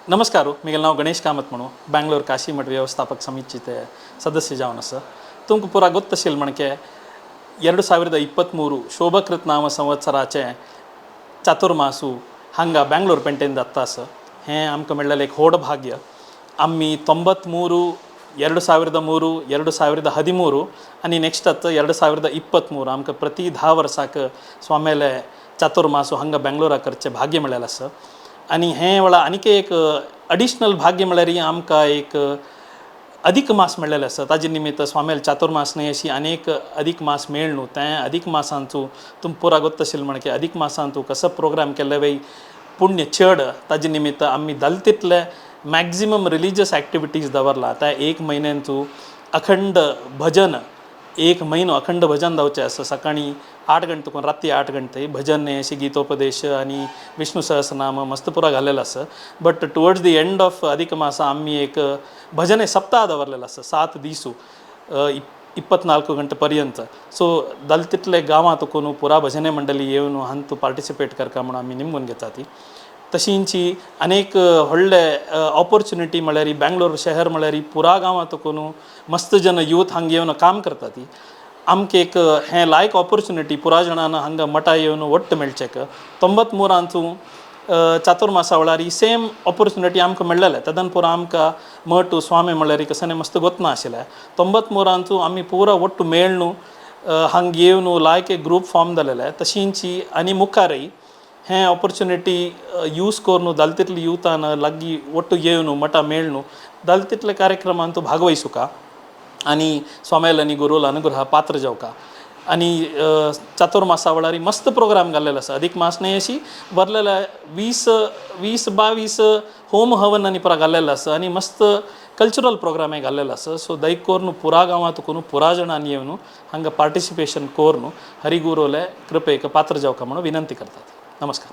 नमस्कार मिगेल नाव गणेश कामत म्हणू बँगलोर काशी मठ व्यवस्थापक समितीचे सदस्य जावन आसा तुमकां पुरा ಗೊತ್ತशिल म्हणके 2023 ಶೋಭಕೃತ್ ನಾಮ ಸಂವತ್ಸರಾचे चातुर्मासू हांगा बँगलोर पेंटेन जाता आसा हें आमकां मेळ्ळेलें एक व्हड भाग्य आमी 93 2003 2013 आनी नेक्स्ट 2023 आमकां प्रति 10 वर्साक स्वामेले चातुर्मासू हांगा बँगलोरा करचें भाग्य मेळ्ळेलें आसा आनी हें वेळा आनीक एक एडिशनल भाग्य म्हळ्यार आमकां एक अधिक मास मेळ्ळेले आसा ताजे निमित्त स्वामेल चातुर्मास न्ही अशी अनेक अधिक मास मेळ न्हू तें अधिक मासांचो तुम पुरा ಗೊತ್ತशिल म्हणके अधिक मासांतू कसो प्रोग्राम केल्ले वय पुण्य चड ताजे निमित्त आमी जाल तितले मॅक्झिमम रिलिजियस एक्टिविटीज दवरला त्या एक म्हयन्यांतू अखंड भजन एक म्हयनो अखंड भजन जावचें आसा सकाळीं 8 घंटे करून राती 8 घंटे भजन हे अशी गीतोपदेश आनी विष्णू सहस्रनाम मस्त पुरा घालेलो आसा but towards the end of अधिक मासा आमी एक भजन सप्ताह दवरलेलो आसा 7 दीस 24 गंटे पर्यंत सो जाल तितले गांवांत कोण पुरा भजने मंडळी येवन हांत पार्टिसिपेट करता म्हणून आमी निमून घेता ती तशींची अनेक व्हडले ऑपॉर्च्युनिटी म्हळ्यार बँगलोर शहर म्हळ्यार पुरा गांवांत कोण मस्त जन यूथ हांगा येवन काम करता ती आमकां एक हें लायक ऑपॉर्च्युनिटी पुरा जाणांना हांगा मठा येवन वट्ट मेळचेक 93 चातुर्मासा वेळार ही सेम ऑपॉर्च्युनिटी आमकां मेळ्ळेलें तदन पुरा आमकां मठ स्वामी म्हळ्यार कसं मस्त गोतना आशिल्लें 93 आमी पुरा वट्ट मेळ न्हू हांगा येवन लायक एक ग्रूप फॉर्म जालेले तशींची आनी मुखारय हें ऑपॉर्च्युनिटी यूज करून जाल तितले युथान लागीं वट्ट येवन मठा मेळ न्हू जाल तितले कार्यक्रमांत भागवयसुका आनी स्वामेल आनी गुरुल अनुग्रह पात्र जावका आनी चातुर्मासा वेळार मस्त प्रोग्राम घाल्लेलो आसा अधिक मास न्ही अशी भरलेले 20-22 होम हवन आनी पुरा घाल्लेलो आसा आनी मस्त कल्चरल प्रोग्राम घाल्लेलो आसा सो दयक करून पुरा गांवांत कोण पुरा जाणांनी येवन हांगा पार्टिसिपेशन करून हरी गुरुले कृपेक पात्र जावका म्हणून विनंती करतात नमस्कार.